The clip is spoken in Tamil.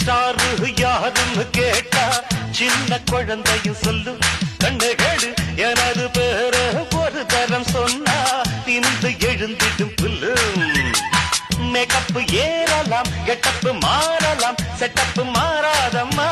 ஸ்டாரு யாருன்னு கேட்டா சின்ன குழந்தையும் சொல்லு கண்ணுகேடு எனது பேர ஒரு தரம் சொன்னா தின்று எழுந்திடும் புல்லு மேக்கப் ஏறலாம் கெட்டப்பு மாறலாம் செட்டப்பு மாறாதம்மா